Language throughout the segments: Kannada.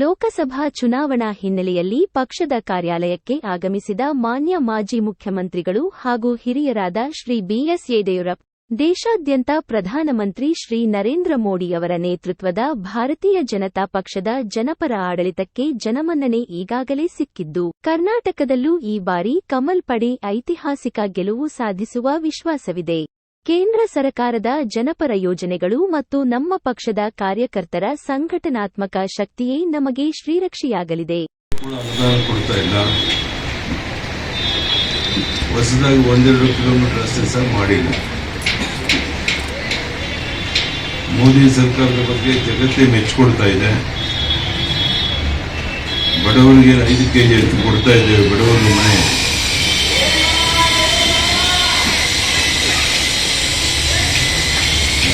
ಲೋಕಸಭಾ ಚುನಾವಣಾ ಹಿನ್ನೆಲೆಯಲ್ಲಿ ಪಕ್ಷದ ಕಾರ್ಯಾಲಯಕ್ಕೆ ಆಗಮಿಸಿದ ಮಾನ್ಯ ಮಾಜಿ ಮುಖ್ಯಮಂತ್ರಿಗಳು ಹಾಗೂ ಹಿರಿಯರಾದ ಶ್ರೀ ಬಿಎಸ್ ಯಡಿಯೂರಪ್ಪ, ದೇಶಾದ್ಯಂತ ಪ್ರಧಾನಮಂತ್ರಿ ಶ್ರೀ ನರೇಂದ್ರ ಮೋದಿಯವರ ನೇತೃತ್ವದ ಭಾರತೀಯ ಜನತಾ ಪಕ್ಷದ ಜನಪರ ಆಡಳಿತಕ್ಕೆ ಜನಮನ್ನಣೆ ಈಗಾಗಲೇ ಸಿಕ್ಕಿದ್ದು, ಕರ್ನಾಟಕದಲ್ಲೂ ಈ ಬಾರಿ ಕಮಲ್ ಪಡೆ ಐತಿಹಾಸಿಕ ಗೆಲುವು ಸಾಧಿಸುವ ವಿಶ್ವಾಸವಿದೆ. ಕೇಂದ್ರ ಸರ್ಕಾರದ ಜನಪರ ಯೋಜನೆಗಳು ಮತ್ತು ನಮ್ಮ ಪಕ್ಷದ ಕಾರ್ಯಕರ್ತರ ಸಂಘಟನಾತ್ಮಕ ಶಕ್ತಿಯೇ ನಮಗೆ ಶ್ರೀರಕ್ಷೆಯಾಗಲಿದೆ. ಹೊಸದಾಗಿ 1-2 ಕಿಲೋಮೀಟರ್ ರಸ್ತೆ ಸಹ ಮಾಡಿಲ್ಲ. ಮೋದಿ ಸರ್ಕಾರದ ಬಗ್ಗೆ ಜಗತ್ತೇ ಮೆಚ್ಚಿಕೊಡ್ತಾ ಇದೆ. ಬಡವರಿಗೆ 5 kg ಹೆಚ್ಚು ಕೊಡ್ತಾ ಇದ್ದೇವೆ. ಬಡವರಿಗೆ ಮನೆ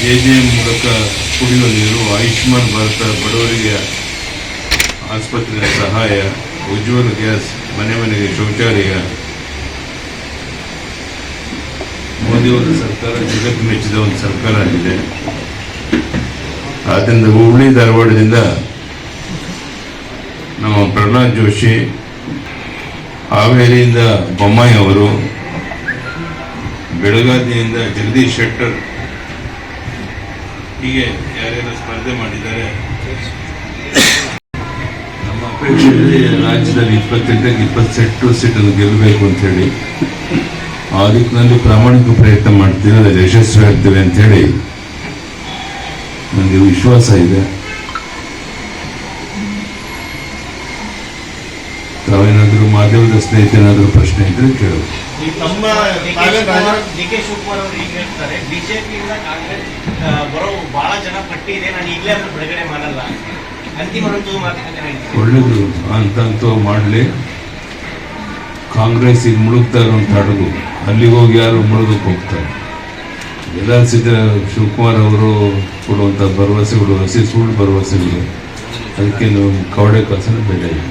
JJM ಮೂಲಕ ಕುಡಿಯುವ ನೀರು, ಆಯುಷ್ಮಾನ್ ಭಾರತ, ಬಡವರಿಗೆ ಆಸ್ಪತ್ರೆ ಸಹಾಯ, ಉಜ್ವಲ ಗ್ಯಾಸ್, ಮನೆ ಮನೆಗೆ ಶೌಚಾಲಯ. ಮೋದಿಯವರ ಸರ್ಕಾರ ಜಗತ್ತು ಮೆಚ್ಚಿದ ಒಂದು ಸರ್ಕಾರ ಆಗಿದೆ. ಆದ್ದರಿಂದ ಹುಬ್ಬಳ್ಳಿ ಧಾರವಾಡದಿಂದ ನಮ್ಮ ಪ್ರಹ್ಲಾದ್ ಜೋಶಿ, ಹಾವೇರಿಯಿಂದ ಬೊಮ್ಮಾಯಿ ಅವರು, ಬೆಳಗಾವಿಯಿಂದ ಜಗದೀಶ್ ಶೆಟ್ಟರ್, ಹೀಗೆ ಯಾರ್ಯಾರು ಸ್ಪರ್ಧೆ ಮಾಡಿದ್ದಾರೆ. ನಮ್ಮ ಅಪೇಕ್ಷೆ ರಾಜ್ಯದಲ್ಲಿ 28 ಸೀಟನ್ನು ಗೆಲ್ಲಬೇಕು ಅಂತ ಹೇಳಿ ಆ ದಿಕ್ಕಿನಲ್ಲಿ ಪ್ರಾಮಾಣಿಕ ಪ್ರಯತ್ನ ಮಾಡ್ತೀವಿ. ಅದರಲ್ಲಿ ಯಶಸ್ವಿ ಆಗ್ತೇವೆ ಅಂತ ಹೇಳಿ ನನಗೆ ವಿಶ್ವಾಸ ಇದೆ. ತಾವೇನಾದರೂ ಮಾಧ್ಯಮದ ಸ್ನೇಹಿತೇನಾದರೂ ಪ್ರಶ್ನೆ ಇದ್ರೆ ಕೇಳು. ಡಿಕೆ ಶಿವಕುಮಾರ್ ಅವರು ಈಗ ಹೇಳ್ತಾರೆ, ಬಿಜೆಪಿಯಿಂದ ಕಾಂಗ್ರೆಸ್ ಬರೋ ಬಹಳ ಜನ ಪಟ್ಟಿ ಇದೆ, ನಾನು ಈಗಲೇ ಅದನ್ನು ಬಿಡುಗಡೆ ಮಾಡಲ್ಲ, ಅಂತಿಮ ಹಂತದ ಮಾತುಕತೆ. ಒಳ್ಳೇದು ಅಂತಂತೂ ಮಾಡಲಿ. ಕಾಂಗ್ರೆಸ್ ಈಗ ಮುಳುಗ್ತಾ ಇರುವಂತ ಹಡಗು, ಅಲ್ಲಿಗೆ ಹೋಗಿ ಯಾರು ಮುಳುಗಕ್ಕೆ ಹೋಗ್ತಾರೆ. ಎಲ್ಲ ಶಿವಕುಮಾರ್ ಅವರು ಕೊಡುವಂಥ ಭರವಸೆಗಳು ಹಸಿ ಸುಳ್ಳು ಭರವಸೆಗಳು, ಅದಕ್ಕೇನು ಕವಡೆ ಕಾಸನ ಬೆಲೆ ಇಲ್ಲ.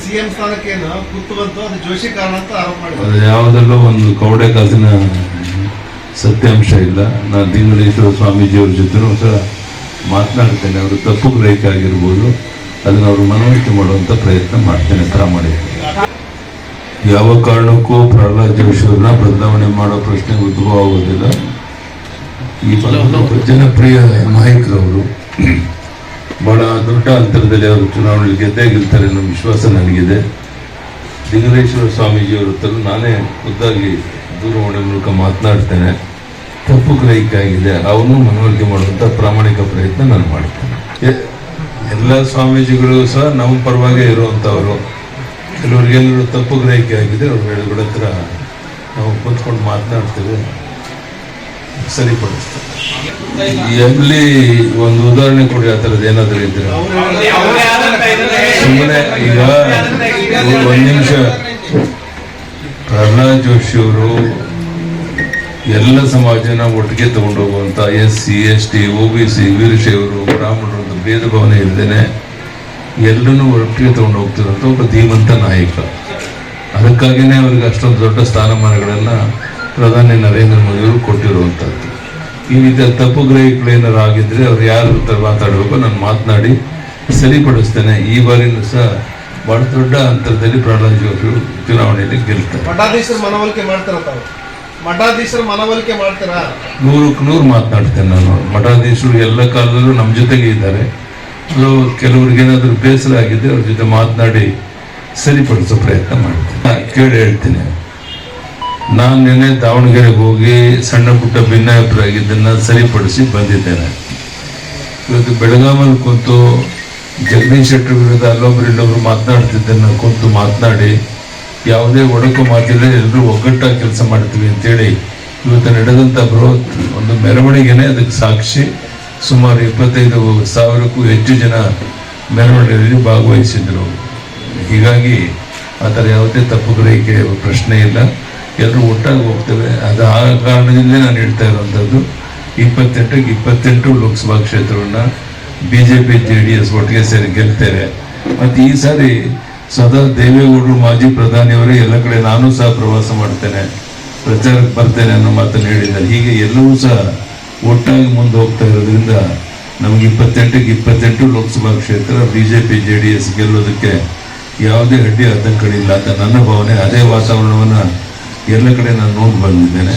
ಸಿಎಂ ಸ್ಥಾನಕ್ಕೆ ಕುತ್ತು ಬಂತು, ಅದು ಜೋಶಿ ಕಾರಣ ಅಂತ ಆರೋಪ ಮಾಡಿದ್ರು. ಅದು ಯಾವುದಲ್ಲೂ ಒಂದು ಕವಡೆ ಕಾಸಿನ ಸತ್ಯಾಂಶ ಇಲ್ಲ. ನಾನು ದಿಂಗಲೇಶ್ವರ ಸ್ವಾಮೀಜಿಯವ್ರ ಜೊತೆನೂ ಸಹ ಮಾತನಾಡ್ತೇನೆ. ಅವರು ತಪ್ಪು ಗ್ರಹಿಕೆ ಆಗಿರ್ಬೋದು, ಅದನ್ನು ಅವರು ಮನವರಿಕೆ ಮಾಡುವಂಥ ಪ್ರಯತ್ನ ಮಾಡ್ತೇನೆ ಪ್ರಾಮಾಣಿಕ. ಯಾವ ಕಾರಣಕ್ಕೂ ಪ್ರಹ್ಲಾದ್ ಜೋಶಿ ಅವ್ರನ್ನ ಬದಲಾವಣೆ ಮಾಡೋ ಪ್ರಶ್ನೆ ಉದ್ಭವ ಆಗೋದಿಲ್ಲ. ಈ ಜನಪ್ರಿಯ ನಾಯಕರವರು ಬಹಳ ದೊಡ್ಡ ಅಂತರದಲ್ಲಿ ಅವರು ಚುನಾವಣೆಯಲ್ಲಿ ಗೆಲ್ತಾರೆ ಅನ್ನೋ ವಿಶ್ವಾಸ ನನಗಿದೆ. ಲಿಂಗಲೇಶ್ವರ ಸ್ವಾಮೀಜಿಯವರ ಹತ್ರ ನಾನೇ ಖುದ್ದಾಗಿ ದೂರವಾಣಿ ಮೂಲಕ ಮಾತನಾಡ್ತೇನೆ. ತಪ್ಪು ಗ್ರಹಿಕೆ ಆಗಿದೆ, ಅವನು ಮನವರಿಕೆ ಮಾಡುವಂಥ ಪ್ರಾಮಾಣಿಕ ಪ್ರಯತ್ನ ನಾನು ಮಾಡ್ತೇನೆ. ಎಲ್ಲ ಸ್ವಾಮೀಜಿಗಳು ಸಹ ನಮ್ಮ ಪರವಾಗೇ ಇರುವಂಥವರು. ಕೆಲವರಿಗೆಲ್ಲರೂ ತಪ್ಪು ಗ್ರಹಿಕೆ ಆಗಿದೆ, ಅವ್ರ ಮೇಳುಗಳ ಹತ್ರ ನಾವು ಕೂತ್ಕೊಂಡು ಮಾತನಾಡ್ತೇವೆ, ಸರಿಪಡಿಸ್ತೇವೆ. ಎಲ್ಲಿ ಒಂದು ಉದಾಹರಣೆ ಕೊಡಿ, ಆ ಥರದ್ದು ಏನಾದರೂ ಇದ್ರೆ. ಸುಮ್ಮನೆ ಈಗ 1 ನಿಮಿಷ. ಪ್ರಹ್ಲಾದ್ ಜೋಶಿ ಅವರು ಎಲ್ಲ ಸಮಾಜನ ಒಟ್ಟಿಗೆ ತಗೊಂಡೋಗುವಂಥ SC, ST, OBC, ವೀರಶೈವರು, ಬ್ರಾಹ್ಮಣರು ಅಂತ ಭೇದ ಭಾವನೆ ಇಲ್ಲದೇನೆ ಎಲ್ಲರೂ ಒಟ್ಟಿಗೆ ತಗೊಂಡು ಹೋಗ್ತಿರೋಂಥ ಒಬ್ಬ ಧೀಮಂತ ನಾಯಕ. ಅದಕ್ಕಾಗಿಯೇ ಅವರಿಗೆ ಅಷ್ಟೊಂದು ದೊಡ್ಡ ಸ್ಥಾನಮಾನಗಳನ್ನು ಪ್ರಧಾನಿ ನರೇಂದ್ರ ಮೋದಿಯವರು ಕೊಟ್ಟಿರುವಂಥದ್ದು. ಈ ರೀತಿಯ ತಪ್ಪು ಗ್ರಹಿಕೆಗಳೇನಾರು ಆಗಿದ್ರೆ ಅವ್ರು ಯಾರ ಹತ್ರ ಮಾತಾಡಬೇಕು, ನಾನು ಮಾತನಾಡಿ ಸರಿಪಡಿಸ್ತೇನೆ. ಈ ಬಾರಿನೂ ಸಹ ಬಹಳ ದೊಡ್ಡ ಅಂತರದಲ್ಲಿ ಪ್ರಹ್ಲಾದ್ ಜೋಶಿ ಚುನಾವಣೆಯಲ್ಲಿ ಗೆಲ್ತಾರೆ. ಮಠಾಧೀಶರು ಮನವೊಲಿಕೆ ಮಾಡ್ತಾರ, ಮಠಾಧೀಶರು ಮನವೊಲಿಕೆ ಮಾಡ್ತಾರ. 100ಕ್ಕೆ 100 ಮಾತನಾಡ್ತೇನೆ ನಾನು. ಮಠಾಧೀಶರು ಎಲ್ಲ ಕಾಲದಲ್ಲೂ ನಮ್ಮ ಜೊತೆಗೆ ಇದ್ದಾರೆ. ಕೆಲವ್ರಿಗೇನಾದ್ರೂ ಬೇಸರ ಆಗಿದ್ರೆ ಅವ್ರ ಜೊತೆ ಮಾತನಾಡಿ ಸರಿಪಡಿಸೋ ಪ್ರಯತ್ನ ಮಾಡ್ತೇನೆ. ಕೇಳಿ ಹೇಳ್ತೀನಿ, ನಾನು ನಿನ್ನೆ ದಾವಣಗೆರೆಗೆ ಹೋಗಿ ಸಣ್ಣ ಪುಟ್ಟ ಭಿನ್ನಾಭಿಪ್ರಾಯದನ್ನು ಸರಿಪಡಿಸಿ ಬಂದಿದ್ದೇನೆ. ಇವತ್ತು ಬೆಳಗಾವಿಯಲ್ಲಿ ಕುಂತು ಜಗದೀಶ್ ಶೆಟ್ಟರ್ ವಿರುದ್ಧ ಇಲ್ಲೊಬ್ರು ಮಾತನಾಡ್ತಿದ್ದನ್ನು ಕುಂತು ಮಾತನಾಡಿ ಯಾವುದೇ ಒಡಕು ಮಾತಿಲ್ಲ, ಎಲ್ಲರೂ ಒಗ್ಗಟ್ಟಾಗಿ ಕೆಲಸ ಮಾಡ್ತೀವಿ ಅಂತೇಳಿ ಇವತ್ತು ನಡೆದಂಥ ಬೃಹತ್ ಒಂದು ಮೆರವಣಿಗೆನೇ ಅದಕ್ಕೆ ಸಾಕ್ಷಿ. ಸುಮಾರು 25,000ಕ್ಕೂ ಹೆಚ್ಚು ಜನ ಮೆರವಣಿಗೆಯಲ್ಲಿ ಭಾಗವಹಿಸಿದ್ರು. ಹೀಗಾಗಿ ಆ ಥರ ಯಾವುದೇ ತಪ್ಪು ಗ್ರಹಿಕೆ ಪ್ರಶ್ನೆ ಇಲ್ಲ, ಎಲ್ಲರೂ ಒಟ್ಟಾಗಿ ಹೋಗ್ತೇವೆ. ಅದು ಆ ಕಾರಣದಿಂದಲೇ ನಾನು ಹೇಳ್ತಾ ಇರುವಂಥದ್ದು. 28ಕ್ಕೆ 28 ಲೋಕಸಭಾ ಕ್ಷೇತ್ರವನ್ನು BJP JDS ಒಟ್ಟಿಗೆ ಸೇರಿ ಗೆಲ್ತೇವೆ. ಮತ್ತು ಈ ಸಾರಿ ಸದಾ ದೇವೇಗೌಡರು ಮಾಜಿ ಪ್ರಧಾನಿಯವರೇ ಎಲ್ಲ ಕಡೆ ನಾನು ಸಹ ಪ್ರವಾಸ ಮಾಡ್ತೇನೆ, ಪ್ರಚಾರಕ್ಕೆ ಬರ್ತೇನೆ ಅನ್ನೋ ಮಾತನ್ನು ಹೇಳಿದ್ದಾರೆ. ಹೀಗೆ ಎಲ್ಲವೂ ಸಹ ಒಟ್ಟಾಗಿ ಮುಂದೆ ಹೋಗ್ತಾ ಇರೋದ್ರಿಂದ ನಮಗೆ 28ಕ್ಕೆ 28 ಲೋಕಸಭಾ ಕ್ಷೇತ್ರ ಬಿಜೆಪಿ JDS ಗೆಲ್ಲೋದಕ್ಕೆ ಯಾವುದೇ ಅಡ್ಡಿ ಆತಂಕಗಳಿಲ್ಲ ಅಂತ ನನ್ನ ಭಾವನೆ. ಅದೇ ವಾತಾವರಣವನ್ನು ಎಲ್ಲ ಕಡೆ ನಾನು ನೋಡಿ ಬಂದಿದ್ದೇನೆ.